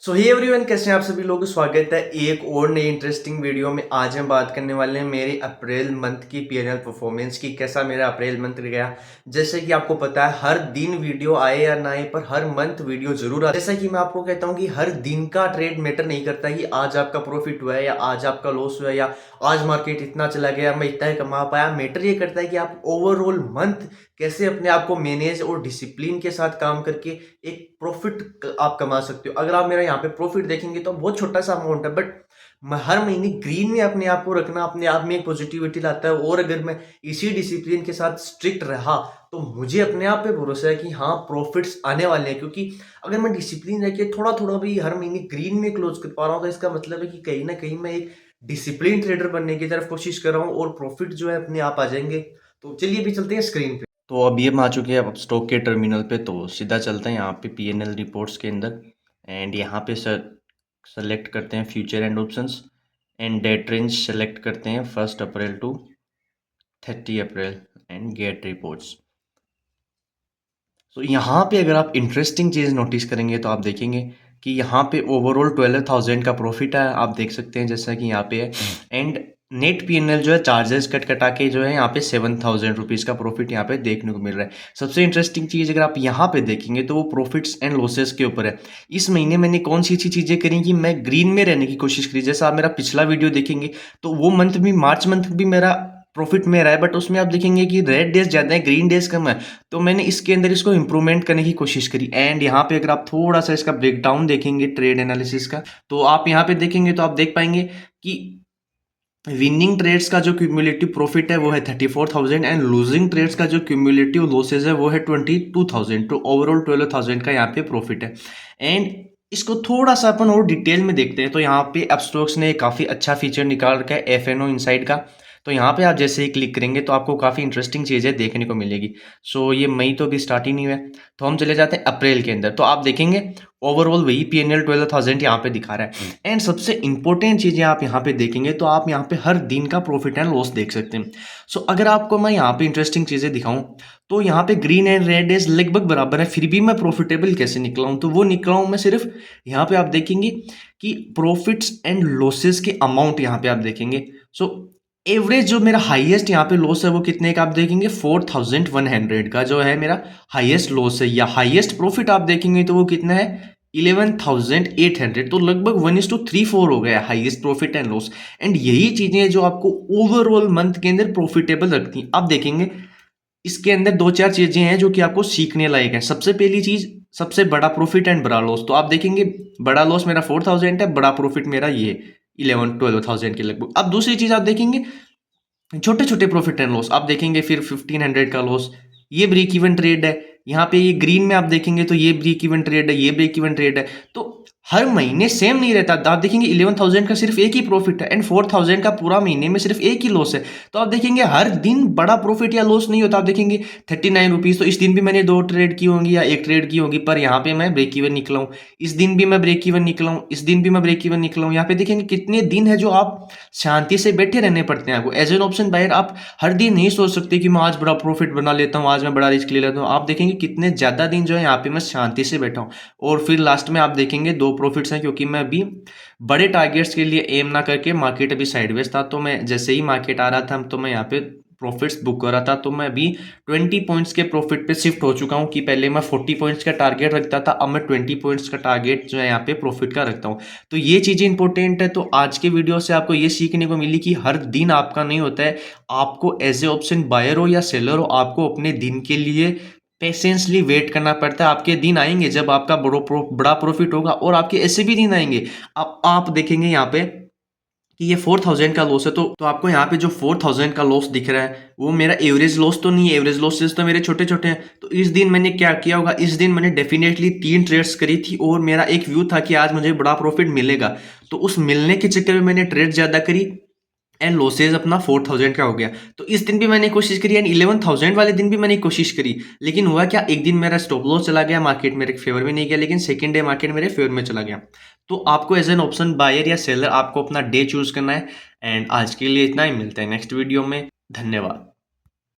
सो hey everyone, कैसे हैं आप सभी लोग। स्वागत है एक और नई इंटरेस्टिंग वीडियो में। आज हम बात करने वाले हैं मेरे अप्रैल मंथ की पीएनएल परफॉर्मेंस की। कैसा मेरा अप्रैल मंथ गया। जैसे कि आपको पता है हर दिन वीडियो आए या ना आए, पर हर मंथ वीडियो जरूर आता है। जैसा कि मैं आपको कहता हूं कि हर दिन का ट्रेड मैटर नहीं करता कि आज आपका प्रॉफिट हुआ है या आज आपका लॉस हुआ है या आज मार्केट इतना चला गया मैं इतना ही कमा पाया। मैटर ये करता है कि आप ओवरऑल मंथ कैसे अपने आप को मैनेज और डिसिप्लिन के साथ काम करके एक प्रॉफिट आप कमा सकते हो। अगर आप मेरा यहाँ पे प्रॉफिट देखेंगे तो बहुत छोटा सा अमाउंट है, बट हर महीने ग्रीन में अपने आप को रखना अपने आप में एक पॉजिटिविटी लाता है। और अगर मैं इसी डिसिप्लिन के साथ स्ट्रिक्ट रहा तो मुझे अपने आप पे भरोसा है कि हाँ प्रॉफिट्स आने वाले हैं। क्योंकि अगर मैं डिसिप्लिन रह के थोड़ा थोड़ा भी हर महीने ग्रीन में क्लोज कर पा रहा हूँ तो इसका मतलब है कि कहीं ना कहीं मैं एक डिसिप्लिन ट्रेडर बनने की तरफ कोशिश कर रहा हूँ और प्रॉफिट जो है अपने आप आ जाएंगे। तो चलिए अभी चलते हैं स्क्रीन पे। तो अभी हम आ चुके हैं अब स्टॉक के टर्मिनल पे। तो सीधा चलते हैं यहाँ पे पीएनएल रिपोर्ट्स के अंदर एंड यहाँ पे सेलेक्ट करते हैं future and options and date range select करते हैं 1 April to 30 April and get reports. तो यहाँ पे अगर आप इंटरेस्टिंग चीज़ नोटिस करेंगे तो आप देखेंगे कि यहाँ पे ओवरऑल 12,000 का प्रॉफिट है। आप देख सकते हैं जैसा कि यहाँ पे है एंड नेट पीएनएल जो है चार्जेस कट कटा के जो है यहाँ पे 7,000 रुपीज़ का प्रॉफिट यहाँ पे देखने को मिल रहा है। सबसे इंटरेस्टिंग चीज़ अगर आप यहाँ पे देखेंगे तो वो प्रॉफिट्स एंड लॉसेस के ऊपर है। इस महीने मैंने कौन सी अच्छी चीज़ें करी कि मैं ग्रीन में रहने की कोशिश करी। जैसा आप मेरा पिछला वीडियो देखेंगे तो वो मंथ भी मार्च मंथ भी मेरा प्रॉफिट में रहा है, बट उसमें आप देखेंगे कि रेड डेज ज़्यादा है ग्रीन डेज कम है। तो मैंने इसके अंदर इसको इम्प्रूवमेंट करने की कोशिश करी। एंड यहाँ पे अगर आप थोड़ा सा इसका ब्रेकडाउन देखेंगे ट्रेड एनालिसिस का तो आप यहाँ पे देखेंगे तो आप देख पाएंगे कि विनिंग ट्रेड्स का जो क्यूमुलेटिव प्रॉफिट है वो है 34,000 एंड लूजिंग ट्रेड्स का जो क्यूमुलेटिव लॉसेज है वो है 22,000। तो ओवरऑल 12,000 का यहाँ पे प्रॉफिट है। एंड इसको थोड़ा सा अपन और डिटेल में देखते हैं तो यहाँ पे अपस्टॉक्स ने काफ़ी अच्छा फीचर निकाल रखा है एफएनओ इनसाइड का। तो यहाँ पे आप जैसे ही क्लिक करेंगे तो आपको काफ़ी इंटरेस्टिंग चीज़ें देखने को मिलेगी। सो ये मई तो अभी स्टार्ट ही नहीं हुआ है, तो हम चले जाते हैं अप्रैल के अंदर। तो आप देखेंगे ओवरऑल वही पीएनएल 12,000 यहाँ पे दिखा रहा है। एंड सबसे इंपॉर्टेंट चीज़ें आप यहाँ पे देखेंगे तो आप यहाँ पे हर दिन का प्रॉफिट एंड लॉस देख सकते हैं। सो अगर आपको मैं यहाँ पे इंटरेस्टिंग चीज़ें दिखाऊं तो यहाँ पे ग्रीन एंड रेड डेज लगभग बराबर है, फिर भी मैं प्रॉफिटेबल कैसे निकला हूँ तो वो निकला हूँ मैं सिर्फ यहाँ पे आप देखेंगे कि प्रॉफिट्स एंड लॉसेस के अमाउंट यहाँ पे आप देखेंगे। सो एवरेज जो मेरा हाईएस्ट यहाँ पे लॉस है वो कितने का आप देखेंगे 4,100 का जो है मेरा हाईएस्ट लॉस है, या हाईएस्ट प्रॉफिट आप देखेंगे तो वो कितना है 11,800। तो लगभग 1:34 हो गया highest profit and loss. And यही चीजें जो आपको ओवरऑल मंथ के अंदर प्रॉफिटेबल रखती हैं। आप देखेंगे इसके अंदर दो चार चीजें हैं जो कि आपको सीखने लायक है। सबसे पहली चीज सबसे बड़ा प्रॉफिट एंड बड़ा लॉस। तो आप देखेंगे बड़ा लॉस मेरा 4,000 है, बड़ा प्रॉफिट मेरा ये 11-12,000 के लगभग। अब दूसरी चीज आप देखेंगे छोटे छोटे प्रॉफिट एंड लॉस। आप देखेंगे फिर 1,500 का लॉस, ये ब्रेक इवन ट्रेड है। यहाँ पे ये ग्रीन में आप देखेंगे तो ये ब्रेक इवन ट्रेड है, ये ब्रेक इवन ट्रेड है। तो हर महीने सेम नहीं रहता। आप देखेंगे 11,000 का सिर्फ एक ही प्रॉफिट है एंड 4,000 का पूरा महीने में सिर्फ एक ही लॉस है। तो आप देखेंगे हर दिन बड़ा प्रॉफिट या लॉस नहीं होता। आप देखेंगे 39 रुपीज़, तो इस दिन भी मैंने 2 ट्रेड की होंगी या 1 ट्रेड की होगी, पर यहाँ पे मैं ब्रेक इवन निकला हूँ। इस दिन भी मैं ब्रेक इवन निकला हूँ, इस दिन भी मैं ब्रेक इवन निकला हूँ। यहाँ पे देखेंगे कितने दिन है जो आप शांति से बैठे रहने पड़ते हैं आपको। एज एन ऑप्शन बायर आप हर दिन नहीं सोच सकते कि मैं आज बड़ा प्रॉफिट बना लेता हूँ, आज मैं बड़ा रिस्क ले लेता हूँ। आप देखेंगे कितने ज़्यादा दिन जो है यहाँ पे मैं शांति से बैठा हूँ। और फिर लास्ट में आप देखेंगे 2 प्रॉफिट्स हैं, क्योंकि मैं अभी बड़े टारगेट्स के लिए एम ना करके मार्केट अभी साइडवेज था, तो मैं जैसे ही मार्केट आ रहा था तो मैं यहाँ पे प्रॉफिट्स बुक कर रहा था। तो मैं अभी 20 पॉइंट्स के प्रॉफिट पे शिफ्ट हो चुका हूँ कि पहले मैं 40 पॉइंट्स का टारगेट रखता था, अब मैं 20 पॉइंट्स का टारगेट जो है यहाँ पे प्रॉफिट का रखता हूँ। तो ये चीज़ें इंपॉर्टेंट है। तो आज के वीडियो से आपको ये सीखने को मिली कि हर दिन आपका नहीं होता है। आपको एज ए ऑप्शन बायर हो या सेलर हो, आपको अपने दिन के लिए पेशेंसली वेट करना पड़ता है। आपके दिन आएंगे जब आपका बड़ा प्रॉफिट होगा, और आपके ऐसे भी दिन आएंगे। अब आप देखेंगे यहाँ पे कि ये 4,000 का लॉस है, तो आपको यहाँ पे जो 4,000 का लॉस दिख रहा है वो मेरा एवरेज लॉस तो नहीं है। एवरेज लॉसेस तो मेरे छोटे छोटे हैं। तो इस दिन मैंने क्या किया होगा, इस दिन मैंने डेफिनेटली 3 ट्रेड्स करी थी और मेरा एक व्यू था कि आज मुझे बड़ा प्रॉफिट मिलेगा। तो उस मिलने के चक्कर में मैंने ट्रेड ज़्यादा करी एंड लॉसेज अपना 4,000 का हो गया। तो इस दिन भी मैंने कोशिश करी एंड 11,000 वाले दिन भी मैंने कोशिश करी, लेकिन हुआ क्या, एक दिन मेरा स्टॉप लॉस चला गया, मार्केट मेरे फेवर में नहीं गया, लेकिन सेकंड डे मार्केट मेरे फेवर में चला गया। तो आपको एज एन ऑप्शन बायर या सेलर आपको अपना डे चूज करना है। एंड आज के लिए इतना ही, मिलता है नेक्स्ट वीडियो में। धन्यवाद।